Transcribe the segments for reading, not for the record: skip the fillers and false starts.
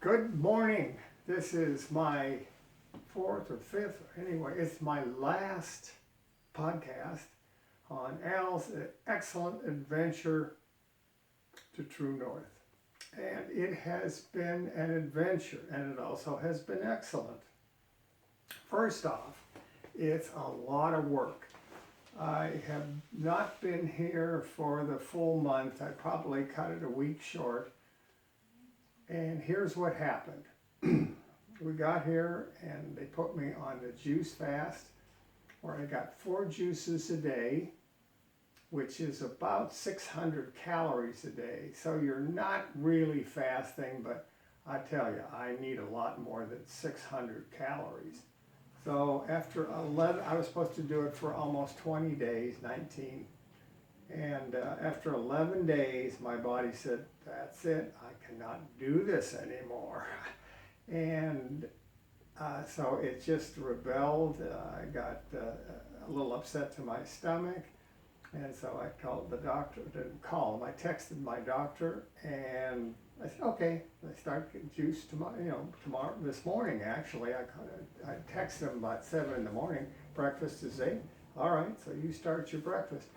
Good morning. This is my fourth or fifth, anyway, it's my last podcast on Al's excellent adventure to True North. And it has been an adventure, and it also has been excellent. First off, it's a lot of work. I have not been here for the full month. I probably cut it a week short. And here's what happened. We got here and they put me on the juice fast where I got 4 juices a day, which is about 600 calories a day. So you're not really fasting, but I tell you, I need a lot more than 600 calories. So after 11, I was supposed to do it for almost 20 days, 19. And after 11 days, my body said, that's it, I cannot do this anymore. And so it just rebelled. I got a little upset to my stomach. And so I called the doctor, didn't call him, I texted my doctor and I said, okay, I start getting juice tomorrow, this morning actually. I texted him about 7 in the morning, breakfast is 8. All right, so you start your breakfast.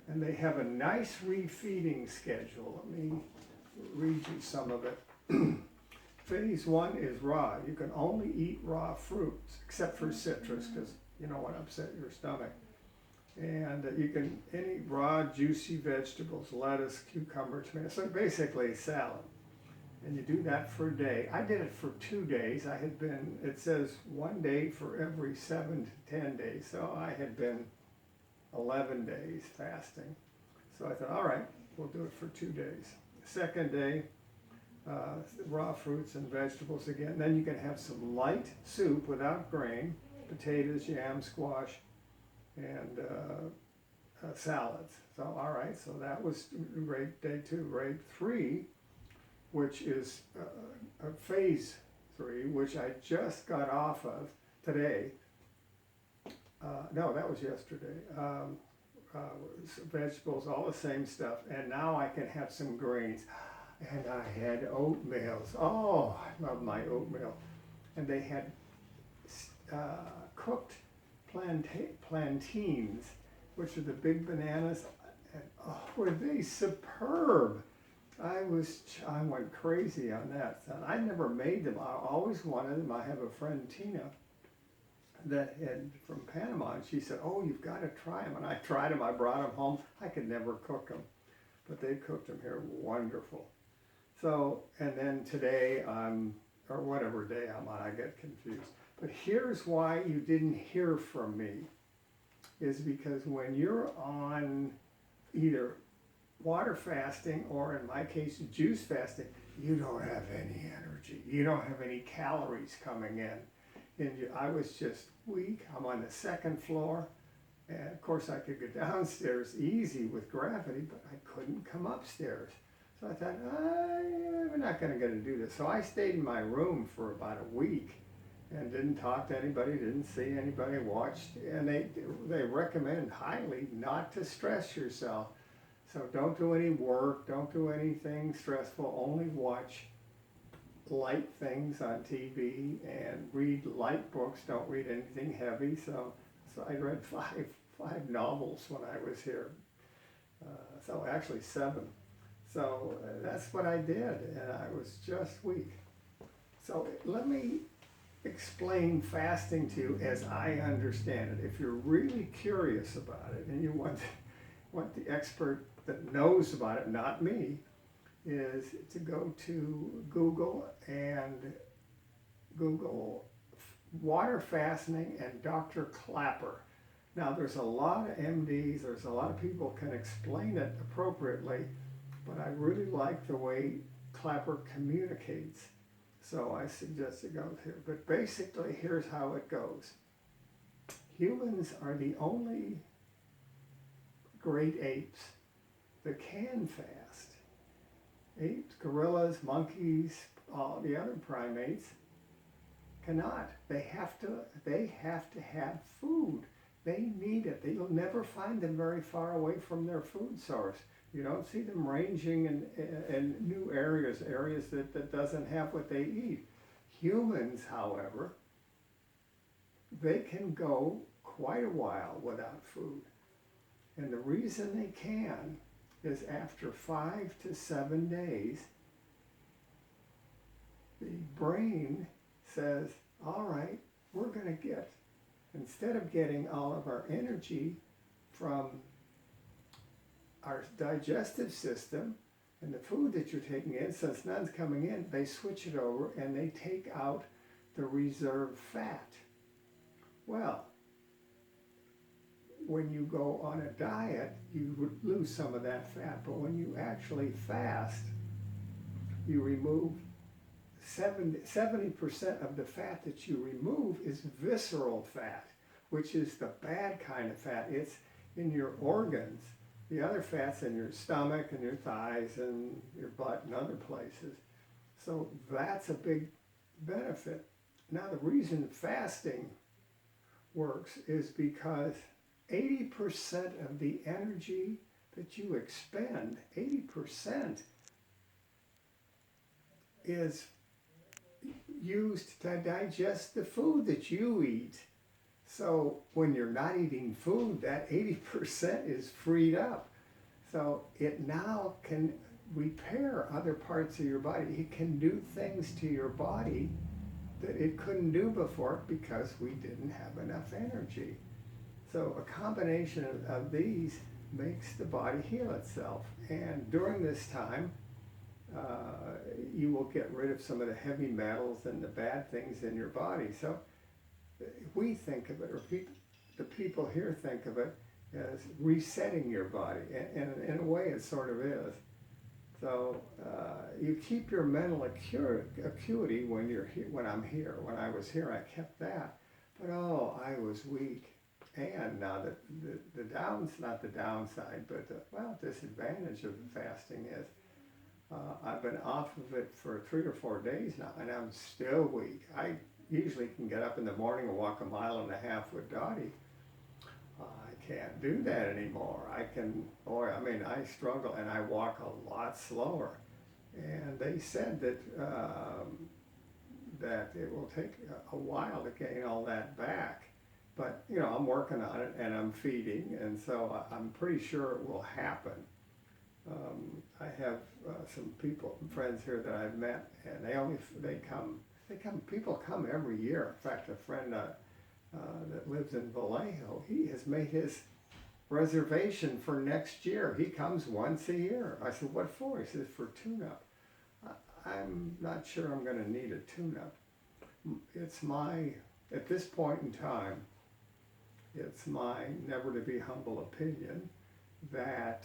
And they have a nice refeeding schedule. Let me read you some of it. Phase 1 is raw. You can only eat raw fruits, except for citrus, because you don't want to upset your stomach. And you can any raw, juicy vegetables, lettuce, cucumber, tomato, so basically salad. And you do that for a day. I did it for 2 days. I had been, it says 1 day for every 7 to 10 days. So I had been 11 days fasting. So I thought, all right, we'll do it for 2 days. Second day, raw fruits and vegetables again. Then you can have some light soup without grain, potatoes, yam, squash, and salads. So all right, so that was day 2. Grade 3, which is phase 3, which I just got off of today. No, that was yesterday. Vegetables, all the same stuff, and now I can have some grains. And I had oatmeals. Oh, I love my oatmeal. And they had cooked plantains, which are the big bananas. And oh, were they superb! I went crazy on that. I never made them. I always wanted them. I have a friend, Tina, that had from Panama, and she said, oh, you've got to try them. And I tried them. I brought them home. I could never cook them, but they cooked them here wonderful. So, and then today, or whatever day I'm on, I get confused. But here's why you didn't hear from me, is because when you're on either water fasting, or in my case, juice fasting, you don't have any energy. You don't have any calories coming in. And I was just weak. I'm on the 2nd floor. And of course, I could go downstairs easy with gravity, but I couldn't come upstairs. So I thought, I'm not going to do this. So I stayed in my room for about a week and didn't talk to anybody, didn't see anybody, watched. And they recommend highly not to stress yourself. So don't do any work, don't do anything stressful, only watch light things on TV and read light books, don't read anything heavy. So I read five novels when I was here. So actually 7. So that's what I did, and I was just weak. So let me explain fasting to you as I understand it. If you're really curious about it and you want the expert that knows about it, not me, is to go to Google and Google water fasting and Dr. Klaper. Now there's a lot of MDs, there's a lot of people can explain it appropriately, but I really like the way Klaper communicates. So I suggest to go here. But basically, here's how it goes. Humans are the only great apes that can fast. Apes, gorillas, monkeys, all the other primates cannot. They have to have food. They need it. You'll never find them very far away from their food source. You don't see them ranging in new areas that doesn't have what they eat. Humans, however, they can go quite a while without food. And the reason they can is after 5 to 7 days, the brain says, all right, we're going to get, instead of getting all of our energy from our digestive system and the food that you're taking in, since none's coming in, they switch it over and they take out the reserve fat. Well, when you go on a diet, you would lose some of that fat, but when you actually fast, you remove 70% of the fat that you remove is visceral fat, which is the bad kind of fat. It's in your organs. The other fat's in your stomach and your thighs and your butt and other places. So that's a big benefit. Now the reason fasting works is because 80% of the energy that you expend, 80% is used to digest the food that you eat. So when you're not eating food, that 80% is freed up. So it now can repair other parts of your body. It can do things to your body that it couldn't do before because we didn't have enough energy. So a combination of these makes the body heal itself. And during this time, you will get rid of some of the heavy metals and the bad things in your body. So we think of it, or the people here think of it, as resetting your body. And in a way, it sort of is. So you keep your mental acuity when you're here. When I'm here, when I was here, I kept that. But oh, I was weak. And now not the downside, but the disadvantage of the fasting is I've been off of it for 3 or 4 days now, and I'm still weak. I usually can get up in the morning and walk 1.5 miles with Dottie. I can't do that anymore. I struggle, and I walk a lot slower. And they said that that it will take a while to gain all that back. But, I'm working on it, and I'm feeding, and so I'm pretty sure it will happen. I have some friends here that I've met, and people come every year. In fact, a friend that lives in Vallejo, he has made his reservation for next year. He comes once a year. I said, what for? He says, for tune-up. I'm not sure I'm going to need a tune-up. At this point in time, it's my never to be humble opinion that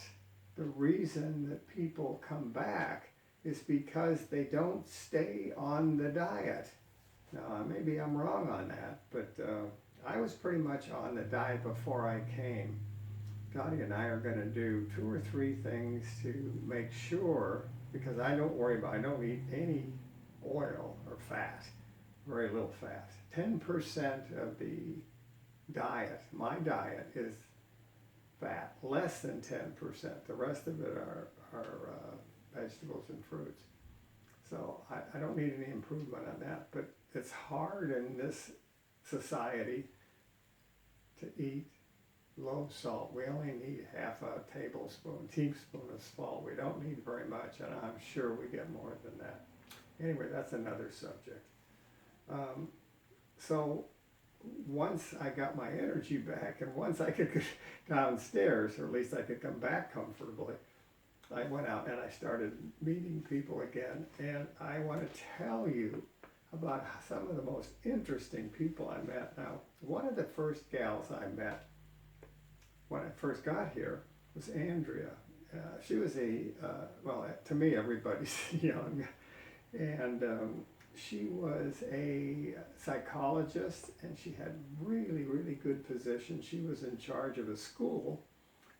the reason that people come back is because they don't stay on the diet. Now, maybe I'm wrong on that, but I was pretty much on the diet before I came. Dottie and I are going to do 2 or 3 things to make sure, because I don't eat any oil or fat, very little fat. 10% of the diet, my diet, is fat, less than 10%. The rest of it are vegetables and fruits. So I don't need any improvement on that, but it's hard in this society to eat low salt. We only need half a teaspoon of salt. We don't need very much, and I'm sure we get more than that. Anyway, that's another subject. So once I got my energy back, and once I could go downstairs, or at least I could come back comfortably, I went out and I started meeting people again. And I want to tell you about some of the most interesting people I met. Now, one of the first gals I met when I first got here was Andrea. She was to me, everybody's young. And she was a psychologist, and she had really, really good position. She was in charge of a school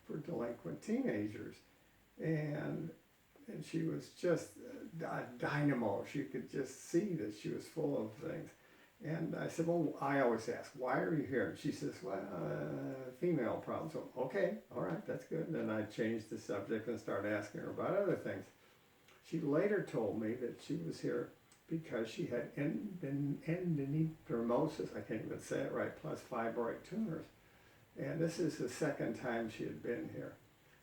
for delinquent teenagers. And she was just a dynamo. She could just see that she was full of things. And I said, well, I always ask, why are you here? And she says, well, female problem. So, okay, all right, that's good. And then I changed the subject and started asking her about other things. She later told me that she was here because she had endometriosis, I can't even say it right, plus fibroid tumors. And this is the second time she had been here.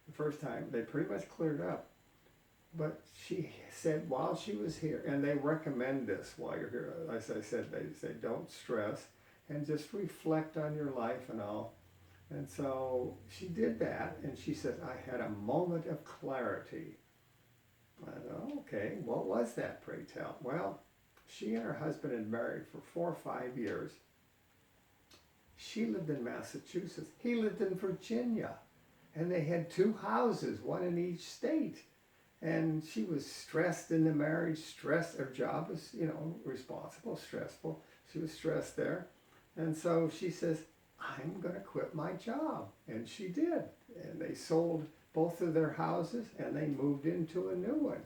The first time, they pretty much cleared up. But she said while she was here, and they recommend this while you're here, as I said, they say don't stress and just reflect on your life and all. And so she did that, and she said, I had a moment of clarity. I thought, okay, what was that, pray tell? Well, she and her husband had married for 4 or 5 years. She lived in Massachusetts. He lived in Virginia. And they had 2 houses, one in each state. And she was stressed in the marriage, stressed. Her job was, responsible, stressful. She was stressed there. And so she says, I'm going to quit my job. And she did. And they sold both of their houses and they moved into a new one.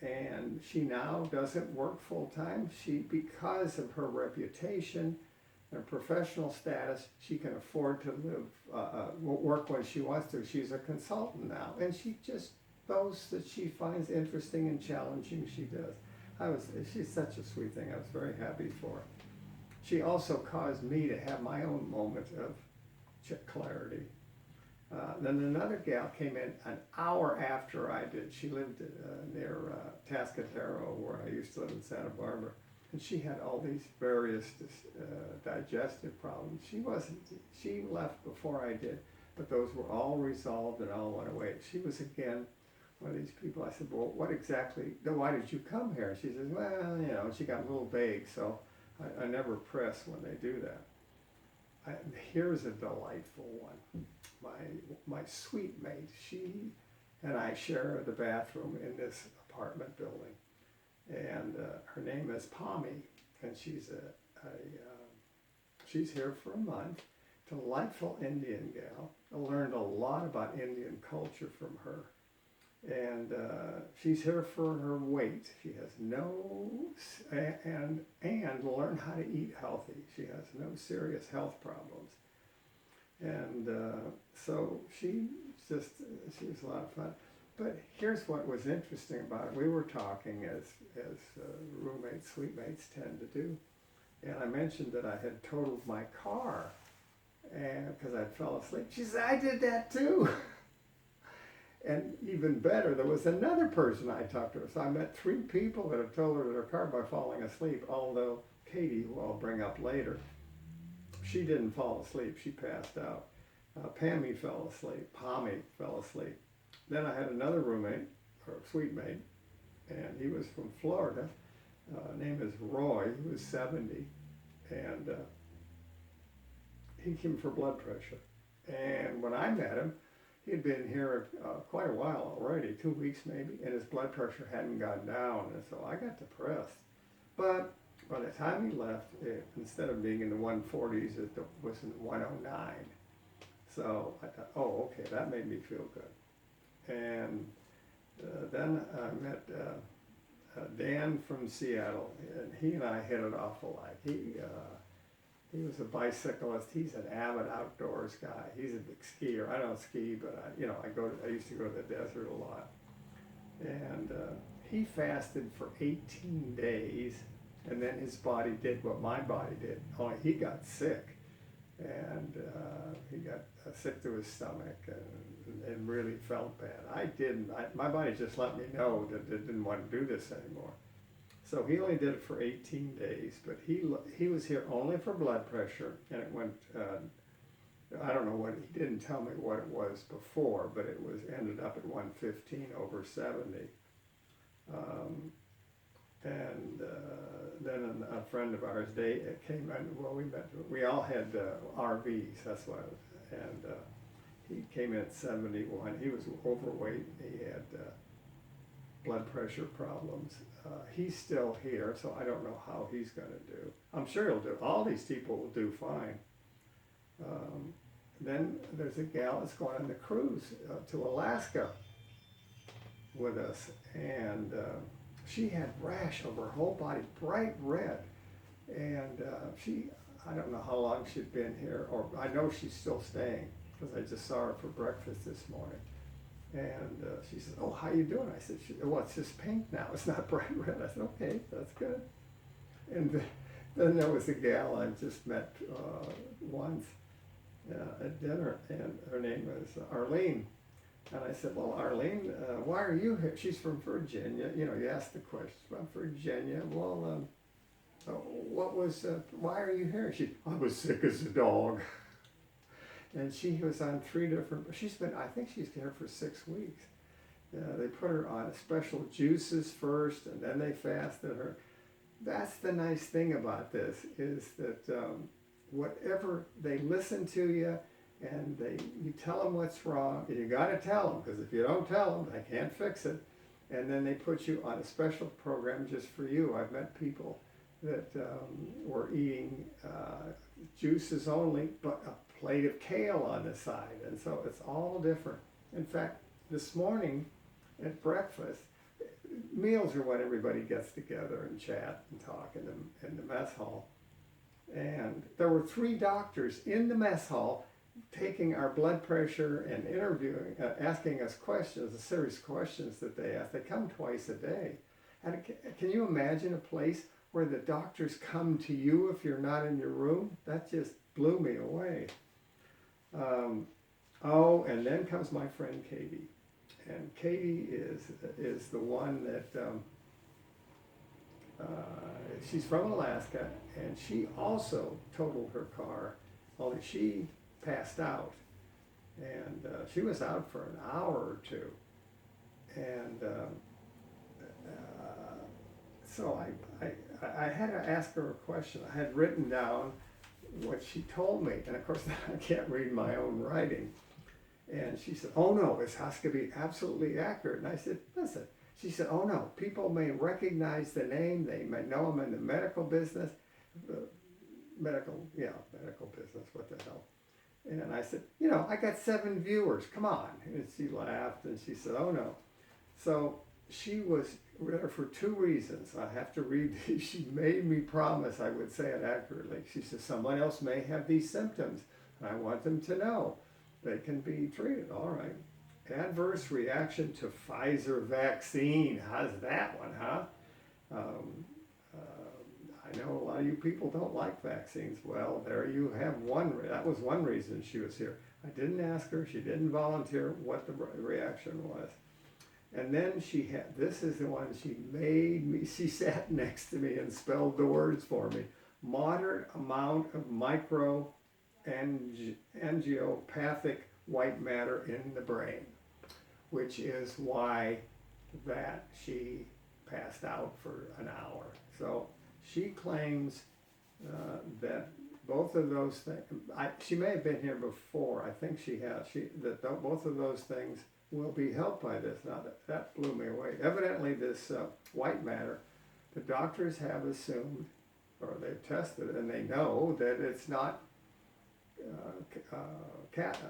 And she now doesn't work full time. Because of her reputation, her professional status, she can afford to work when she wants to. She's a consultant now, and she just those that she finds interesting and challenging, she does. She's such a sweet thing. I was very happy for her. She also caused me to have my own moment of clarity. Then another gal came in an hour after I did. She lived near Tascadero, where I used to live in Santa Barbara. And she had all these various digestive problems. She left before I did, but those were all resolved and all went away. She was again one of these people. I said, well, why did you come here? She says, well, she got a little vague, so I never press when they do that. Here's a delightful one. My suite mate, she and I share the bathroom in this apartment building. And her name is Pommy, and she's she's here for a month. Delightful Indian gal. I learned a lot about Indian culture from her, and she's here for her weight. She has and learn how to eat healthy. She has no serious health problems, and so she was a lot of fun. But here's what was interesting about it. We were talking as roommates, suite mates tend to do. And I mentioned that I had totaled my car and because I fell asleep. She said, I did that too. And even better, there was another person I talked to. So I met 3 people that have totaled their car by falling asleep, although Katie, who I'll bring up later, she didn't fall asleep. She passed out. Pammy fell asleep. Pommy fell asleep. Then I had another roommate, or suite mate, and he was from Florida. Name is Roy. He was 70, and he came for blood pressure. And when I met him, he had been here quite a while already, 2 weeks maybe, and his blood pressure hadn't gone down, and so I got depressed. But by the time he left, instead of being in the 140s, it was in 109. So I thought, oh, okay, that made me feel good. And then I met Dan from Seattle, and he and I hit it off alike. He was a bicyclist. He's an avid outdoors guy. He's a big skier. I don't ski, but I used to go to the desert a lot. And he fasted for 18 days, and then his body did what my body did. Only he got sick, and he got sick to his stomach and really felt bad. I didn't. My body just let me know that it didn't want to do this anymore. So he only did it for 18 days, but he was here only for blood pressure, and it went, I don't know what, he didn't tell me what it was before, but it ended up at 115 over 70. Then a friend of ours, Dave, came in, we all had RVs, that's what it was, and he came in at 71. He was overweight, he had blood pressure problems. He's still here, so I don't know how he's going to do. I'm sure he'll do. All these people will do fine. Then there's a gal that's going on the cruise to Alaska with us, and she had rash over her whole body, bright red. And I don't know how long she'd been here, or I know she's still staying because I just saw her for breakfast this morning. And she said, "Oh, how you doing?" I said, "Well, it's just pink now. It's not bright red." I said, "Okay, that's good." And then there was a gal I just met once at dinner, and her name was Arlene. And I said, "Well, Arlene, why are you here?" She's from Virginia. You know, you ask the question about Virginia. Well, why are you here? I was sick as a dog. And she was on I think she's here for 6 weeks. They put her on special juices first, and then they fasted her. That's the nice thing about this, is that whatever, they listen to you, and you tell them what's wrong, and you got to tell them, because if you don't tell them, they can't fix it. And then they put you on a special program just for you. I've met people that were eating juices only, but a plate of kale on the side, and so it's all different. In fact, this morning at breakfast, meals are when everybody gets together and chat and talk in the mess hall. And there were 3 doctors in the mess hall taking our blood pressure and interviewing, asking us questions, a series of questions that they ask. They come twice a day. And can you imagine a place where the doctors come to you if you're not in your room? That just blew me away. And then comes my friend Katie. And Katie is the one that, she's from Alaska, and she also totaled her car, only she passed out. And she was out for an hour or two. And so I had to ask her a question. I had written down what she told me, and of course I can't read my own writing. And she said, "Oh no, this has to be absolutely accurate." And I said, "Listen," she said, "Oh no, people may recognize the name, they may know I'm in the medical business, medical business, what the hell." And I said, "I got 7 viewers, come on." And she laughed and she said, "Oh no." So she was there for 2 reasons. I have to read these. She made me promise I would say it accurately. She says, "Someone else may have these symptoms, and I want them to know they can be treated." All right. Adverse reaction to Pfizer vaccine. How's that one, huh? I know a lot of you people don't like vaccines. Well, there you have one. That was one reason she was here. I didn't ask her. She didn't volunteer what the reaction was. And then this is the one she sat next to me and spelled the words for me. Moderate amount of angiopathic white matter in the brain, which is why that she passed out for an hour. So she claims that both of those things, she may have been here before, I think she has, that both of those things will be helped by this. Now that blew me away. Evidently this white matter, the doctors have assumed, or they've tested it, and they know that it's not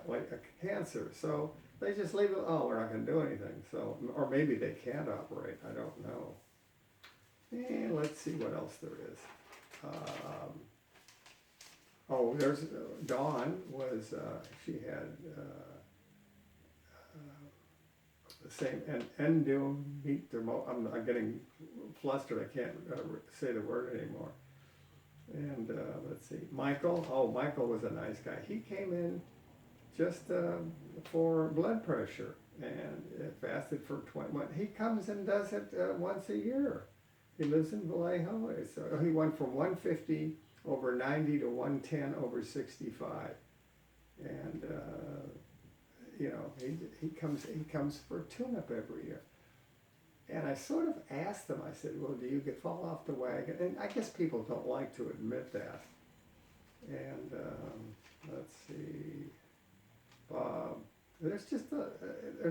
like a cancer. So they just leave it, "Oh, we're not going to do anything." So, or maybe they can't operate, I don't know. And let's see what else there is. There's Dawn was, she had the same, and I'm getting flustered, I can't say the word anymore. And let's see, Michael was a nice guy. He came in just for blood pressure, and it fasted for 20. He comes and does it once a year. He lives in Vallejo, so he went from 150 over 90 to 110 over 65, and he comes for a tune-up every year. And I sort of asked him, I said, "Well, do you fall off the wagon?" And I guess people don't like to admit that. And let's see, Bob. There's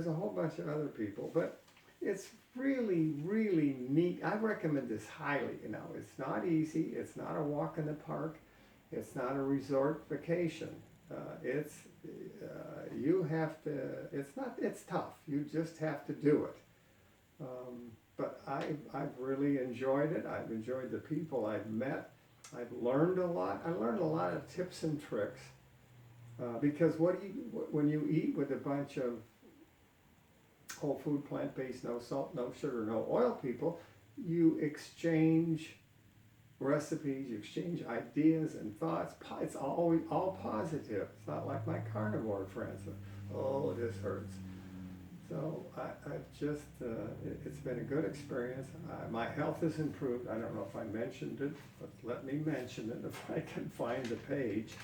a whole bunch of other people, but it's really, really neat. I recommend this highly. It's not easy. It's not a walk in the park. It's not a resort vacation. It's tough. You just have to do it. But I've really enjoyed it. I've enjoyed the people I've met. I've learned a lot. I learned a lot of tips and tricks because when you eat with a bunch of whole food, plant-based, no salt, no sugar, no oil people, you exchange recipes, you exchange ideas and thoughts. It's always all positive. It's not like my carnivore friends. Oh, this hurts. So I've just, it's been a good experience. My health has improved. I don't know if I mentioned it, but let me mention it if I can find the page.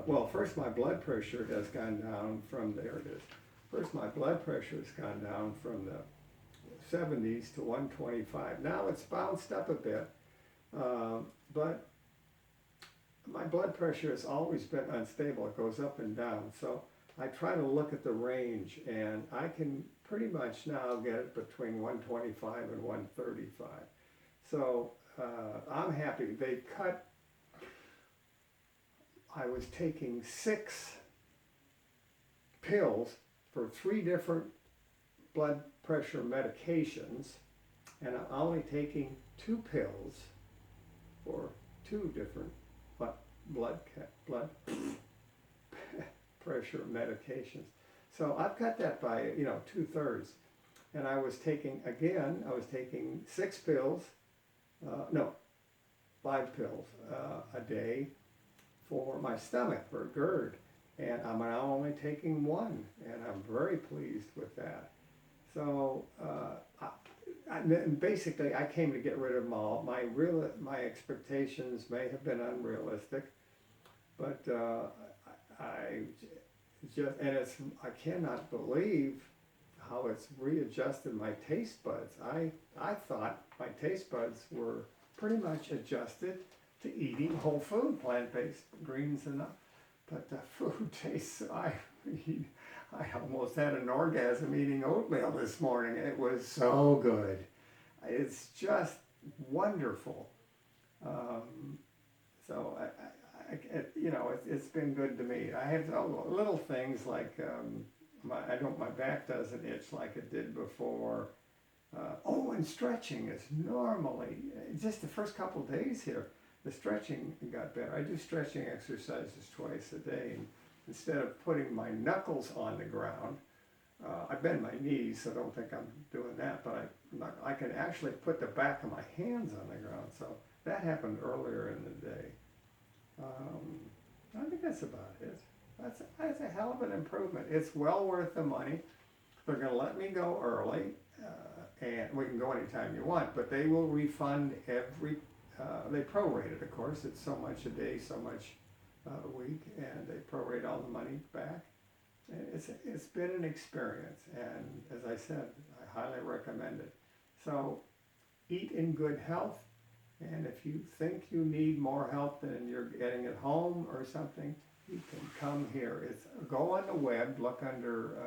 Well, first my blood pressure has gone down from, there it is. First my blood pressure has gone down from the 70s to 125. Now it's bounced up a bit, but my blood pressure has always been unstable. It goes up and down. So I try to look at the range, and I can pretty much now get it between 125 and 135. So I'm happy. They cut, I was taking 6 pills for 3 different blood pressure medications, and I'm only taking 2 pills for 2 different blood pressure medications. So I've got that by 2/3, and I was taking 6 pills, no, 5 pills a day for my stomach, for GERD, and I'm now only taking 1, and I'm very pleased with that. So basically, I came to get rid of them all. My expectations may have been unrealistic, but I cannot believe how it's readjusted my taste buds. I thought my taste buds were pretty much adjusted to eating whole food, plant-based greens and but the food tastes. I almost had an orgasm eating oatmeal this morning. It was so good. It's just wonderful. So it's been good to me. I have little things like my back doesn't itch like it did before. And stretching is normally just the first couple of days here. The stretching got better. I do stretching exercises twice a day, and instead of putting my knuckles on the ground, I bend my knees, so don't think I'm doing that, but I can actually put the back of my hands on the ground. So that happened earlier in the day. I think that's about it. That's a hell of an improvement. It's well worth the money. They're going to let me go early, and we can go anytime you want, but they will refund they prorate it, of course. It's so much a day, so much a week, and they prorate all the money back. It's been an experience, and as I said, I highly recommend it. So eat in good health, and if you think you need more help than you're getting at home or something, you can come here. Go on the web, look under,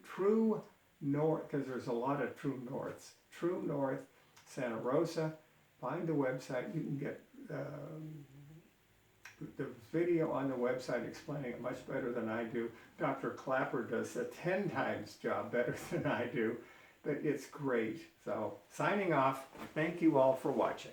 True North, because there's a lot of True Norths. True North, Santa Rosa. Find the website. You can get the video on the website explaining it much better than I do. Dr. Clapper does a 10 times job better than I do, but it's great. So signing off. Thank you all for watching.